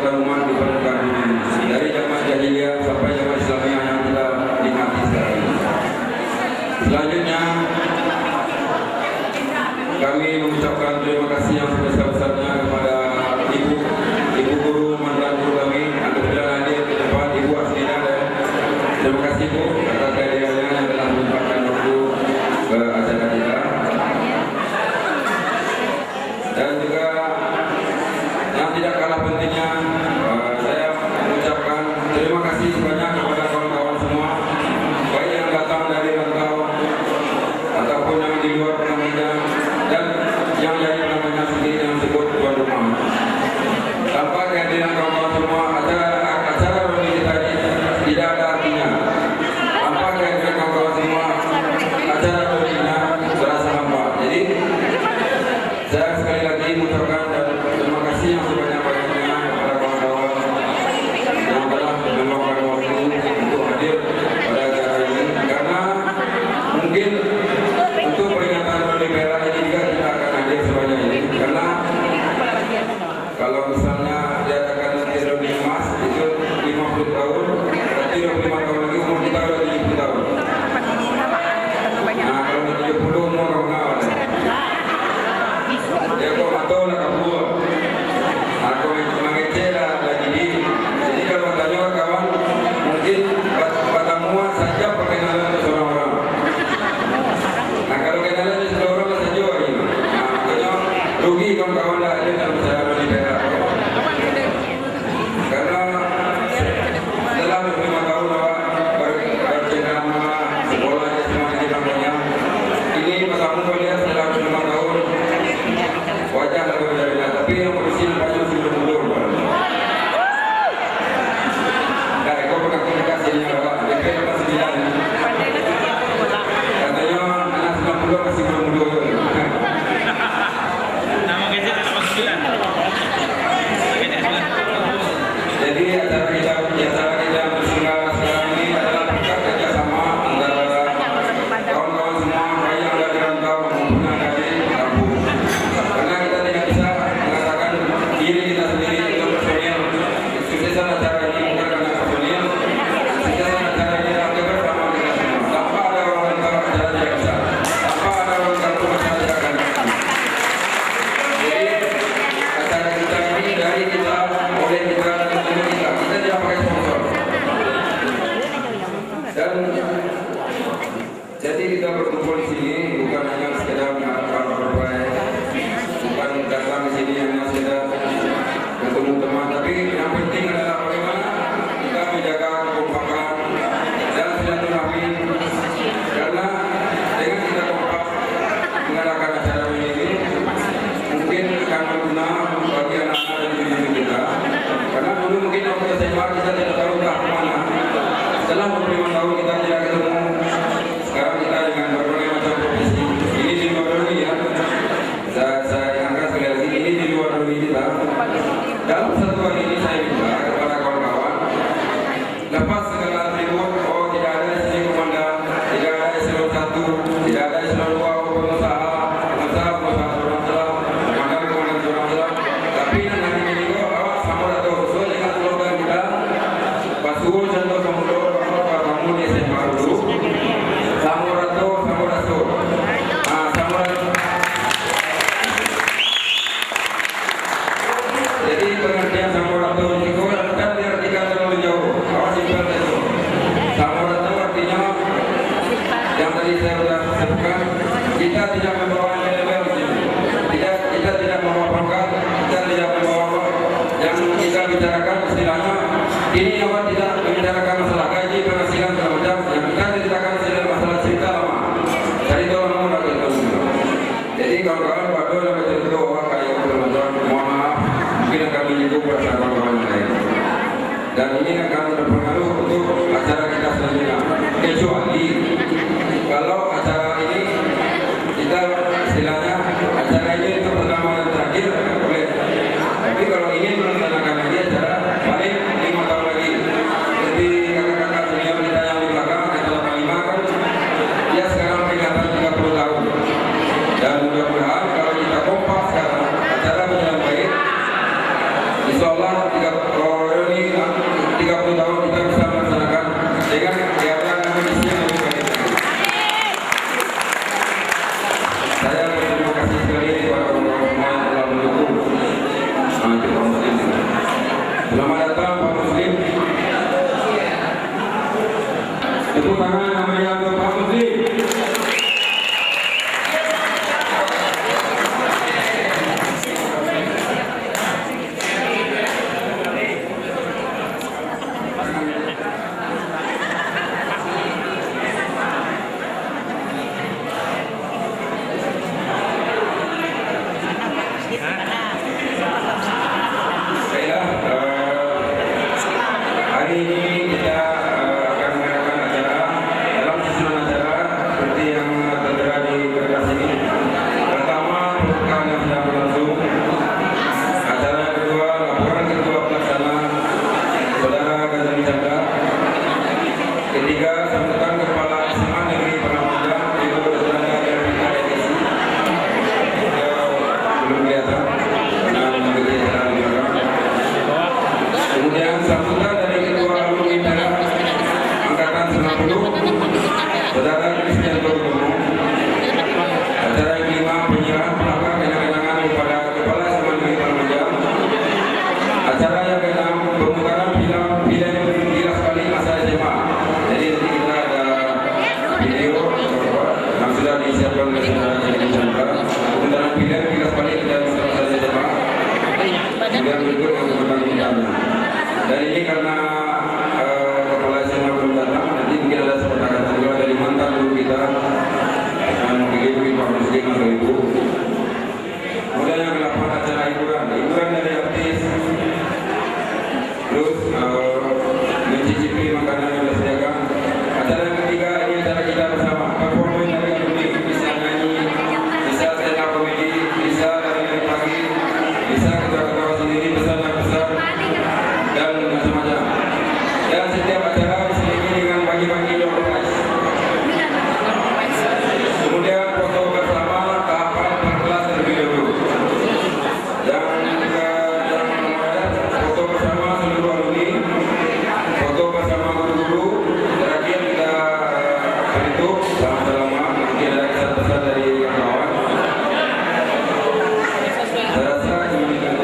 kegiatan umat di permukaan bumi dari zaman jahiliyah sampai zaman Islamiyah yang kita nikmati sekarang ini. Selanjutnya kami mengucapkan terima kasih yang sebesar-besarnya kepada ibu guru, mantan guru kami yang kebetulan hadir di depan, Ibu Asnina, dan terima kasih Bu atas kehadirannya yang telah menyempatkan waktu ke acara kita. Dan juga yang tidak kalah pentingnya, saya mengucapkan terima kasih banyak kepada kawan-kawan semua, baik yang datang dari rantau ataupun yang di luar namanya, dan yang jadi namanya sendiri yang disebut tuan rumah. Tanpa kehadiran kawan-kawan semua, acara reuni kita ini tidak ada artinya. Tanpa kehadiran kawan-kawan semua, acara reuninya terasa hampa. Jadi saya sekali lagi mengucapkan terima kasih yang sebanyak-banyaknya kepada kawan-kawan yang telah meluangkan waktu untuk hadir pada acara ini, karena mungkin untuk peringatan reuni Perak ini juga kita akan hadir sebanyak ini, karena kalau misalnya diadakan nanti reuni emas itu 50 tahun, berarti 25 tahun lagi umur kita sudah 70 tahun. Nah, kalau 70 umur kawan-kawan ya kok atau nak kabur aku mengecelah lagi di. Jadi kalau tanya kawan mungkin pertemuan saja perkenalan untuk seorang orang. Nah kalau kenalan di seorang orang saja ini, makanya rugi kawan-kawan dah ada dalam saya berlibat. Karena dalam 5 tahun awak bercengkrama sekolah dan semua namanya, ini pertama kali setelah 5 tahun wajah agak berbeda, tapi yang berusia banyak sudah mundur. Nah, kau pernah komunikasinya Pak, DP masih 9. Katanya anak 90 masih belum mundur. Nama kecil anak 9. Jadi acara kita berselancar sekarang ini adalah berkat kerjasama antara kawan-kawan semua, baik yang ada di rantau maupun yang ada di kampung. Karena kita tidak bisa mengatakan diri kita sendiri untuk personil. Suksesan acara ini bukan karena personil, suksesan acara ini akan bersama kita semua. Tanpa ada orang rantau acara tidak bisa, tanpa ada orang kampung acara tidak akan bisa. Jadi acara kita ini dari kita, oleh kita, dan untuk kita tidak pakai sponsor. Dan jadi kita berkumpul di sini bukan hanya sekedar mengharapkan berbaik, bukan datang di sini hanya sekedar bertemu teman, tapi yang penting adalah bagaimana kita menjaga kekompakan dan silaturahmi. Karena dengan kita kompak mengadakan acara ini mungkin akan berguna bagi anak-anak dan cucu kita. Karena dulu mungkin waktu SMA kita tidak tahu entah kemana. Setelah 25 tahun kita tidak ketemu. Sekarang kita dengan berbagai macam profesi. Ini di luar reuni ya. Saya angkat sekali lagi, ini di luar reuni kita. Dalam satu hari ini saya minta kepada kawan-kawan, lepas segala atribut, tidak ada di sini komandan, tidak ada eselon 1, tidak ada eselon 2, pengusaha seorang, komandan seorang, tapi nanti ini kok awak sama atau sesuai dengan slogan kita, pasukan contoh samudo, kamu di SMA dulu, samurato, samurato. Jadi pengertian samurato ini kan diartikan terlalu jauh. Awas simpel itu. Samurato artinya yang tadi saya sudah sebutkan, kita tidak membawa embel-embel di sini. Kita tidak membawa pangkat, kita tidak membawa yang kita bicarakan istilahnya. Ini awak tidak membicarakan masalah gaji, penghasilan segala macam. Yang kita ceritakan istilah masalah cerita lama. Dari tahun lama lagi tahun. Jadi kawan-kawan pada dalam cerita awak kayak macam mohon maaf, mungkin akan menyinggung perasaan kawan-kawan lain. Dan ini akan berpengaruh untuk acara kita selanjutnya. Kecuali kalau acara ini kita istilahnya acara ini itu pertama dan terakhir boleh. Tapi kalau ingin melaksanakan lagi acara paling 5 tahun lagi. Jadi kakak-kakak senior kita yang di belakang acara 5 kan dia sekarang peringatan 30 tahun. Dan mudah-mudahan kalau kita kompak sekarang acara berjalan baik, insya Allah 30 belum kelihatan karena mengikuti acara di belakang. Kemudian sambutan dari Ketua Alumni Perak Angkatan 90, Saudara Kristianto Gumung. Acara yang kelima, penyerahan pelakar kenang-kenangan kepada Kepala SMA Negeri Palembang. Acara yang keenam, pemutaran film Kilas Kali Masa SMA. Jadi nanti kita ada video yang sudah disiapkan oleh saudara Jadi Chandra. Pemutaran film Kilas Kali dan Masa SMA. Kemudian berikut yang kemudian ditanya. Dan ini karena Kepala SMA belum datang, nanti mungkin ada sepakatan juga dari mantan guru kita yang begitu Pak Presiden atau Ibu. Kemudian yang ke-8 acara hiburan dari artis, terus mencicipi makanan yang disediakan. Acara yang ketiga ini acara kita bersama, performance dari alumni, bisa nyanyi, bisa stand up comedy, bisa dari pagi, bisa ketawa-ketawa sendiri, pesan-pesan dan macam-macam. Dan setiap acara diselingi dengan bagi-bagi door prize. Kemudian foto bersama tahapan per kelas terlebih dahulu. Dan foto bersama seluruh alumni, foto bersama guru-guru. Terakhir kita berhitung salam-salaman. Mungkin ada kesan-pesan dari kawan. Saya rasa demikian.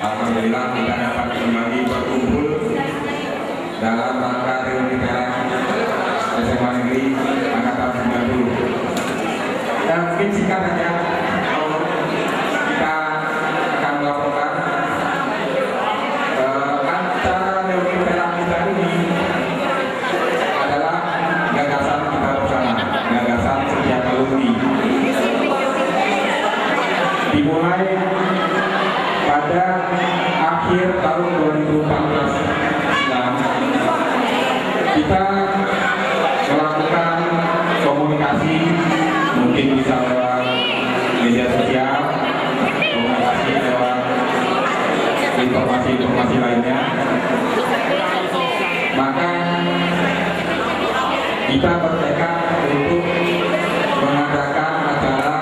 Alhamdulillah kita dapat kembali berkumpul dalam rangka reuni Perak SMA Negeri Angkatan 90. Dan mungkin singkat saja kita akan melaporkan acara reuni Perak kita ini adalah gagasan kita bersama, gagasan setiap alumni. Dimulai pada akhir tahun 2014 kita melakukan komunikasi, mungkin bisa lewat media sosial, komunikasi lewat informasi lainnya. Maka kita bertekad untuk mengadakan acara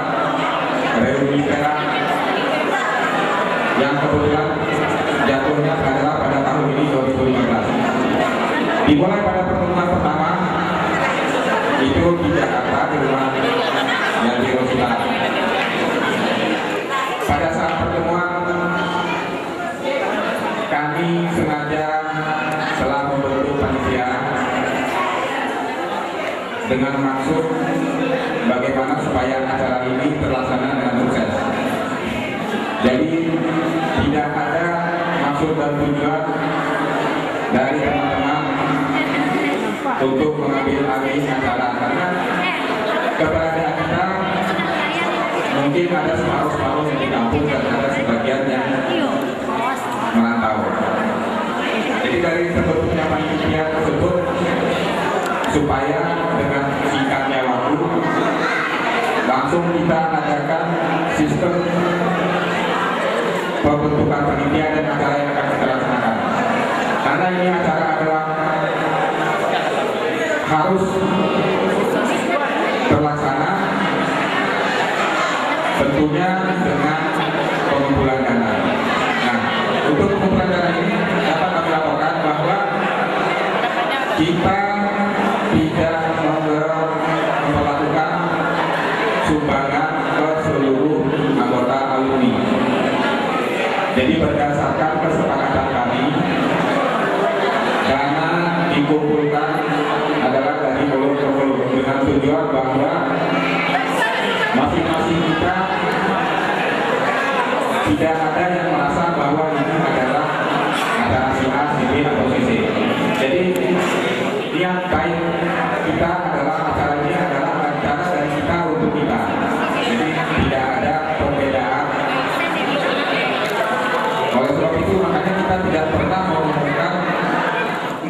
reuni Perak yang kebetulan jatuhnya adalah pada tahun ini 2015. Dimulai pada pertemuan pertama itu di Jakarta di rumah Yadi Rosita. Pada saat pertemuan kami sengaja telah membentuk panitia dengan maksud bagaimana supaya acara ini terlaksana dengan sukses. Jadi tidak ada maksud dan tujuan dari teman-teman untuk mengambil alih acara, karena keberadaan kita mungkin ada separuh-separuh yang di kampung dan ada sebagian yang merantau. Jadi dari terbentuknya panitia tersebut, supaya dengan singkatnya waktu langsung kita adakan sistem pembentukan panitia dan acara yang akan kita laksanakan. Karena ini acara adalah harus terlaksana, tentunya dengan pengumpulan dana. Nah, untuk pengumpulan dana ini dapat kami laporkan bahwa kita tidak melakukan sumbangan ke seluruh anggota alumni. Jadi berdasarkan kesepakatan kami, dana dikumpulkan adalah dari mulut ke mulut dengan tujuan bahwa masing-masing kita tidak ada yang merasa bahwa ini adalah acara si A, si B, atau si C. Jadi niat baik kita adalah acara ini adalah acara dari kita untuk kita. Jadi tidak ada perbedaan. Oleh sebab itu makanya kita tidak pernah mengumumkan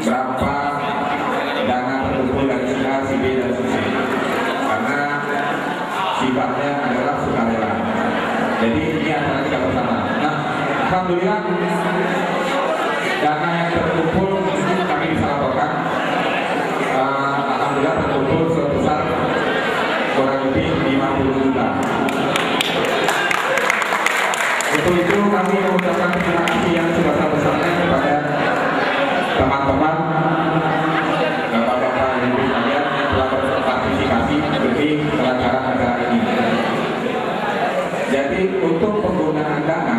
berapa dana terkumpul dari si A, si B, dan si C, karena sifatnya adalah sukarela. Jadi ini adalah kita bersama. Nah, alhamdulillah dana yang terkumpul kami bisa laporkan. Alhamdulillah terkumpul sebesar kurang lebih 50 juta. Untuk itu kami mengucapkan terima kasih yang sebesar-besarnya kepada teman-teman, bapak-bapak dan ibu sekalian yang telah berpartisipasi demi kelancaran acara ini. Jadi untuk penggunaan dana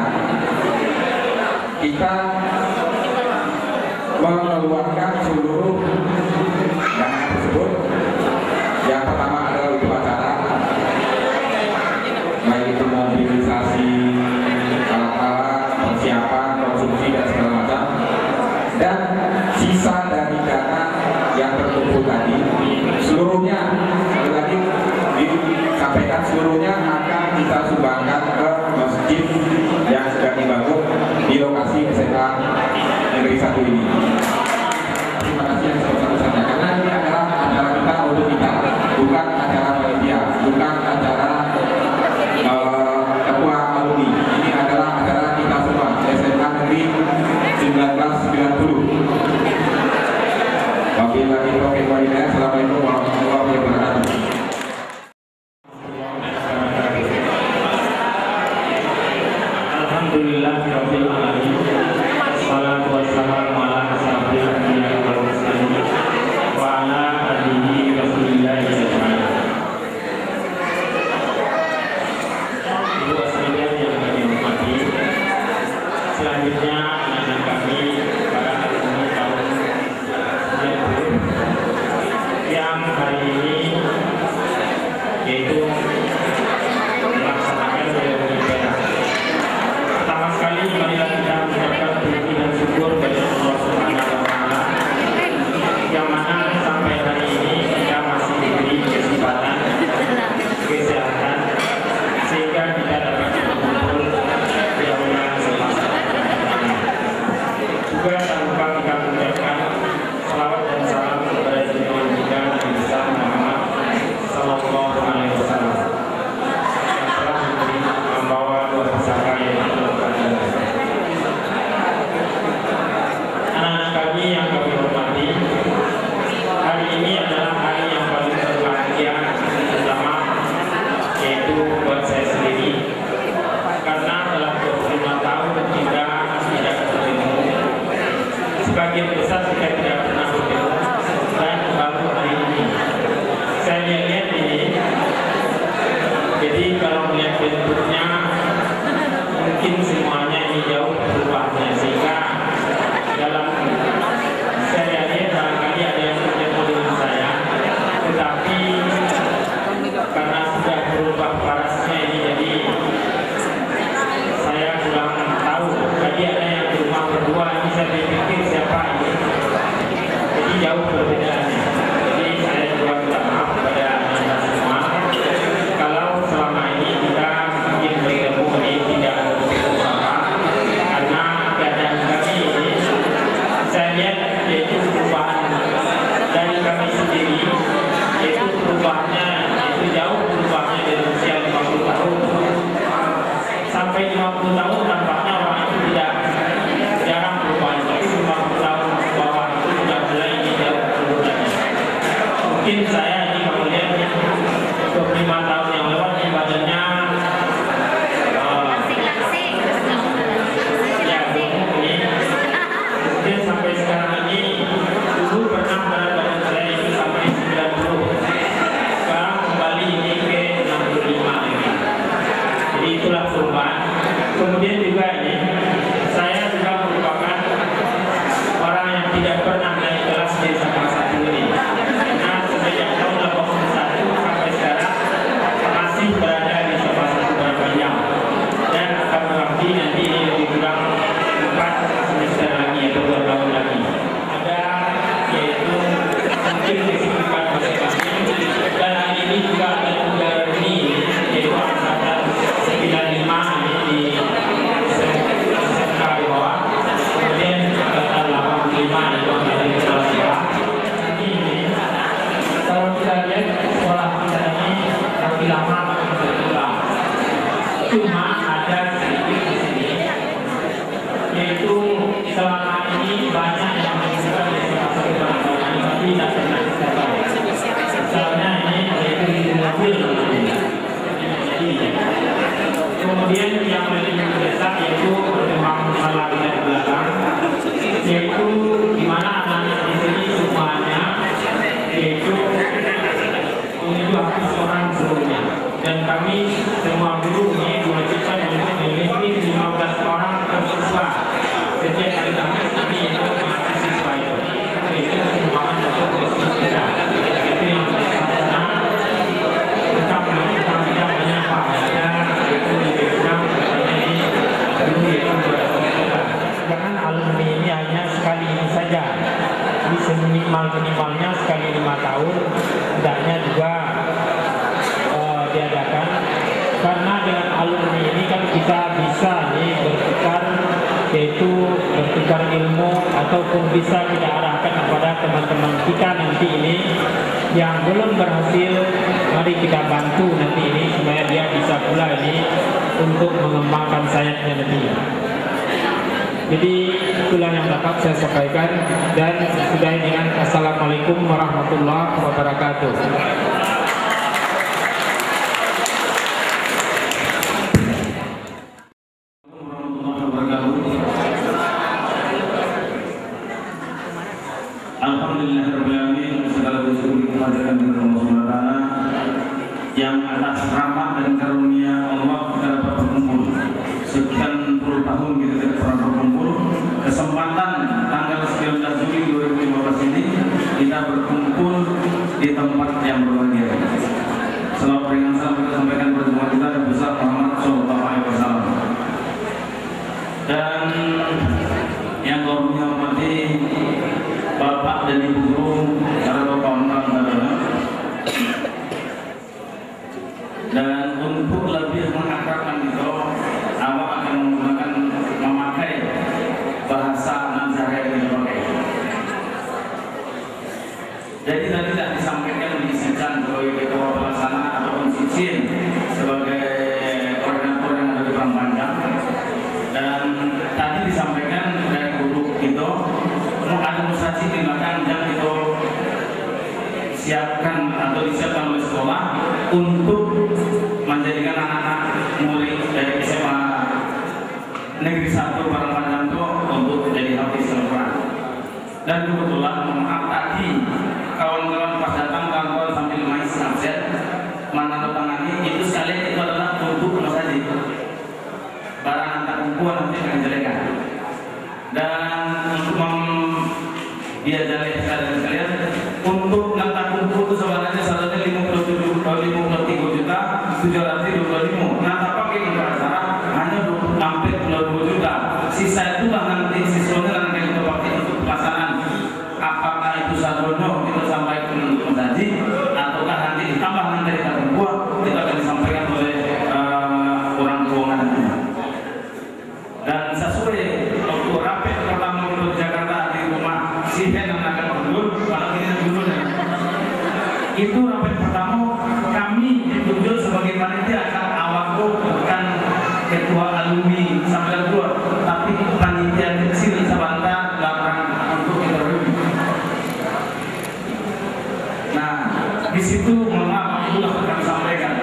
kita mengeluarkan seluruh dana tersebut. Yang pertama adalah untuk acara, baik itu mobilisasi, alat-alat, persiapan, konsumsi dan segala macam. Dan sisa dari dana yang terkumpul tadi, seluruhnya tadi disampaikan seluruhnya akan kita sumbangkan ke masjid yang sedang dibangun di lokasi SMA Negeri 1 ini. Terima kasih yang sebesar-besarnya, karena ini adalah acara kita untuk kita, bukan acara panitia, bukan acara ketua alumni. Ini adalah acara kita semua, SMA Negeri 1990. Wabillahi taufiq wal hidayah. Assalamualaikum warahmatullahi wabarakatuh. Alhamdulillahirabbil alamin. Wassalatu wassalamu ala asyrofil anbiya'i wal mursalin wa ala alihi wa sahbihi ajmain. Ibu sekalian yang kami hormati, selanjutnya anak-anak kami para alumni tahun 90 yang hari ini yaitu melaksanakan seremoni perak. Pertama sekali marilah kita mengucapkan puji dan syukur kepada Allah Subhanahu wa Ta'ala yang mana sampai hari ini mungkin saya ini kemudian 25 tahun yang lewat ini badannya kemudian sampai sekarang ini dulu pernah berat badan saya itu sampai 90, sekarang kembali ini ke 65 ini. Jadi itulah perubahan. Kemudian juga ini saya juga merupakan orang yang tidak pernah naik kelas di Sapa 1 ini. Karena sejak tahun 81 sampai sekarang masih berada di Sapa 1 berapa jam, dan akan mengabdi nanti ini lebih kurang 4 semester lagi atau 2 tahun lagi. Ada yaitu mungkin kesibukan masing-masing, dan hari ini juga ada tugas ini yaitu angkatan 95 ini di SMK di bawah, kemudian angkatan 85 itu angkatan sekolah sekolah. Ini kalau kita lihat sekolah kita ini lebih lama berpulang, cuma ada sedikit di sini, yaitu selama ini banyak yang menunjukkan di salah satu barang-barang ini, tapi tidak pernah kita tahu. Misalnya ini yaitu di mobil, kemudian yang lebih mendesak yaitu perkembangan masalah di belakang, yaitu di mana anak-anak di sini semuanya yaitu menuju habis orang seluruhnya, dan kami semua guru ini diwajibkan untuk memiliki 15 orang per siswa setiap hari Kamis ini, yaitu mahasiswa itu perkembangan untuk siswa itu yang pertama. Tetap melakukan tidak banyak faedah, itu lebih kurang ini dulu itu jangan alumni ini hanya sekali ini saja, bisa minimalnya sekali 5 tahun, hendaknya juga diadakan, karena dengan alumni ini kan kita bisa nih bertukar, yaitu bertukar ilmu, ataupun bisa kita arahkan kepada teman-teman kita nanti ini yang belum berhasil. Mari kita bantu nanti ini supaya dia bisa pula ini untuk mengembangkan sayapnya lebih. Jadi itulah yang dapat saya sampaikan, dan sudah dengan Assalamualaikum warahmatullahi wabarakatuh. Alhamdulillahirrahmanirrahim. Segala puji kehadiran Allah SWT yang atas rahmat dan karunia Allah kita dapat berkumpul. Sekian puluh tahun kita tidak pernah berkumpul. Kesempatan tanggal 19 Juli 2015 ini kita berkumpul di tempat yang berbahagia. Selamat peringatan salam kita sampaikan kepada kita dan besar Muhammad SAW. Dan yang kami hormati Bapak dan Ibu Guru, para kawan-kawan, dan untuk lebih mengakrabkan itu, awak akan memakai bahasa Nazareth yang dipakai. Jadi tadi tidak disampaikan diisikan sebagai ketua pelaksana ataupun Sicin sebagai koordinator yang ada di Perang Panjang, dan tadi disampaikan dari guru itu administrasi di belakang yang itu siapkan atau disiapkan oleh sekolah untuk menjadikan anak-anak murid dari SMA Negeri 1 Perang Panjang itu untuk jadi hafiz Al-Quran. Dan kebetulan maaf tadi kawan-kawan pas datang, kawan-kawan sambil main absen menandatangani itu sekalian itu adalah untuk saja barang antar kumpulan nanti akan dijadikan. Dan untuk diajari sekalian untuk nanta kumpul itu sebenarnya salahnya 53 juta 725. Nanta pakai untuk acara hanya hampir 22 juta. Sisa itu nanti siswanya nanti kita pakai untuk pelaksanaan. Apakah itu sadono kita sampaikan untuk menjadi, ataukah nanti ditambah nanti kita kumpul kita akan disampaikan oleh orang keuangan. Dan sesuai waktu rapid pertama untuk Jakarta di rumah si Ben yang akan mundur, kalau ini dulu itu rapid pertama kami ditunjuk sebagai panitia. Awakku bukan ketua alumni sampai kedua, tapi panitia kecil Sabanta 8 untuk interview. Nah, Di situ mohon maaf itu kami sampaikan.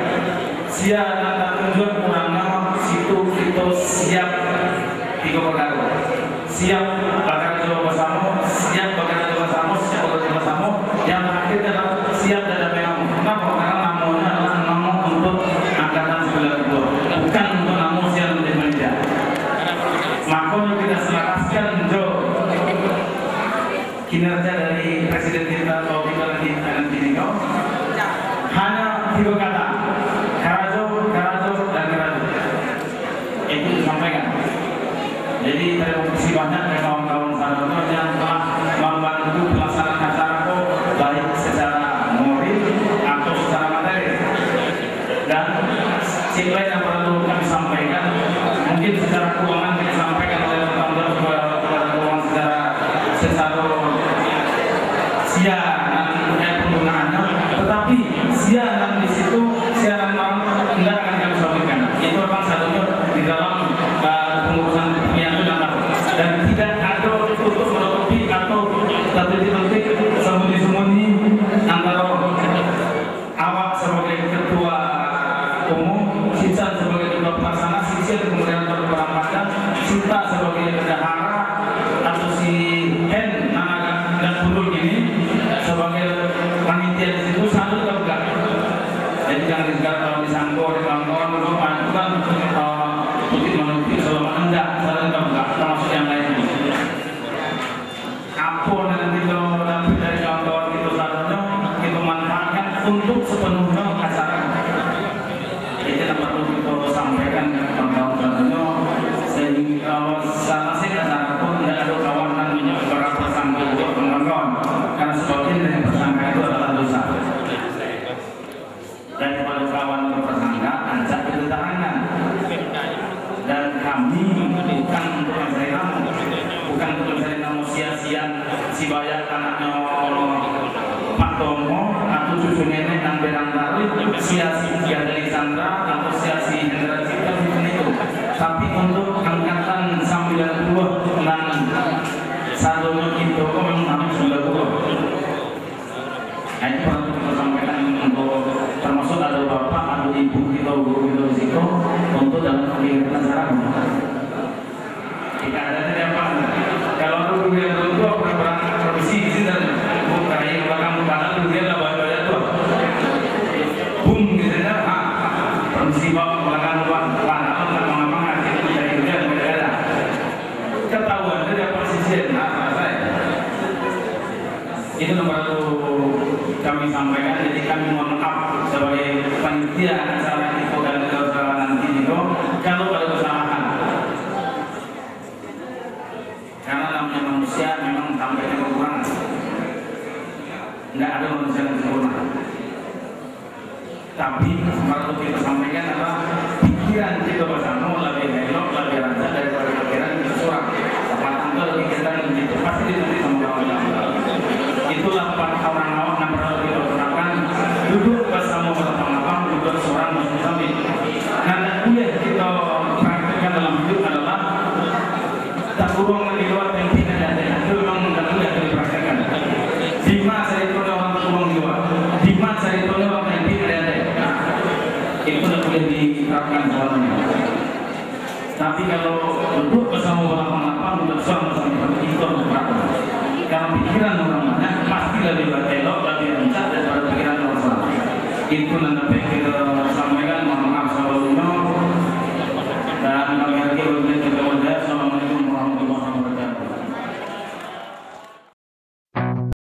Sia dan tujuan kurangnya situ itu siap tiga perkara. Siap bakal coba bersama, siap bakal coba bersama, siap bakal coba bersama. Yang terakhir adalah siap dan memang. Kenapa? Karena namanya adalah nama untuk angkatan 92, bukan untuk nama siap menjadi manusia. Makanya kita selaraskan kinerja dari Presiden kita atau kita nanti hanya 3 kata, Karajo, dan Karajo. Itu disampaikan. Jadi terima kasih banyak dari kawan-kawan saudara yang telah membantu pelaksanaan acara baik secara moral atau secara materi. Dan yang lain yang perlu kami sampaikan, mungkin secara keuangan kita sampaikan oleh teman-teman kepada keuangan secara siaran penggunaannya, tetapi siaran di situ siaran malam tidak akan kami sampaikan. Itu memang satunya di dalam pengurusan yang dan tidak ada untuk menutupi atau tertutup sembunyi-sembunyi antara awak sebagai ketua umum, Sisan sebagai ketua pelaksana, Sisan kemudian berperampatan, Sita sebagai bendahara atau si Hen Nanaga dan Purul ini sebagai panitia di situ satu tegak. Jadi jangan disangka kalau disangkut di kawan-kawan bukan putih menutupi selama enggak termasuk yang lain. Apa nanti kalau dapat dari kawan-kawan itu sadarnya kita manfaatkan untuk sepenuhnya acara. Itu yang perlu kita sampaikan ke kawan-kawan sadarnya sehingga salah satu acara pun tidak ada kawan namanya orang tersangka buat kawan-kawan karena sebagian dari tersangka itu adalah dosa. Dan kepada kawan tersangka ajak keterangan. Dan kami bukan untuk mencari kamu, bukan untuk mencari kamu sia-sia si banyak anaknya Pak Tomo atau cucu nenek dan berang tarik sia-sia dari Chandra atau sia-sia Hendra Cipta itu, tapi untuk angkatan 90 dan satunya itu memang 90. Nah, ini perlu kita sampaikan untuk termasuk ada bapak, ada ibu kita, guru kita di situ untuk dalam kegiatan sekarang. Kita ada tidak apa? Kalau guru yang tua pernah produksi di sini dan bukan yang belakang belakang guru dia lah banyak tua. Boom gitu kan? Produksi bapak belakang belakang mengapa ngasih itu dari dia berbeda. Ketahuan dia dapat sisi apa saya? Itu nomor kami sampaikan, jadi kami mohon maaf sebagai panitia acara itu dan acara nanti itu kalau ada kesalahan, karena namanya manusia memang sampai kekurangan, nggak ada manusia yang sempurna. Tapi perlu kita sampaikan adalah pikiran kita bersama lebih elok, lebih lancar daripada pikiran kita seorang. Apalagi lebih kita itu pasti ditulis sama kawan-kawan. Itulah orang awam yang perlu kita gunakan, duduk bersama orang-orang, duduk seorang muslim sambil. Karena kuliah kita praktekkan dalam hidup adalah tak kurang lebih luar tempi dan itu memang tidak kuliah yang dipraktekkan. Di masa itu orang kurang jiwa, di masa itu orang tempi dan itu tidak boleh diterapkan semuanya. Tapi kalau duduk bersama orang-orang, duduk seorang muslim itu harus praktek. Karena pikiran orang banyak pasti lebih elok, lebih lancar daripada pikiran orang salah. Itu nanti kita sampaikan.